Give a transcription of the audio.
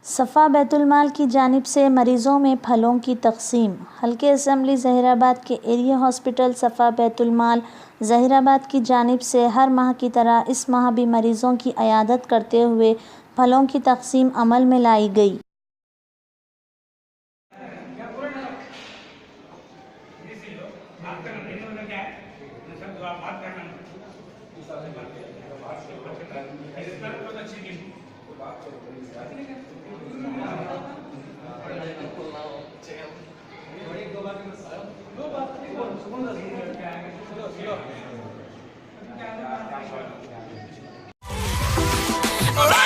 सफ़ा बैतुल-माल की जानिब से मरीज़ों में फलों की तक़सीम। हल्के असम्बली ज़हीराबाद के एरिया हॉस्पिटल सफ़ा बैतुल-माल ज़हीराबाद की जानिब से हर माह की तरह इस माह भी मरीज़ों की अयादत करते हुए फलों की तक़सीम अमल में लाई गई। Alright.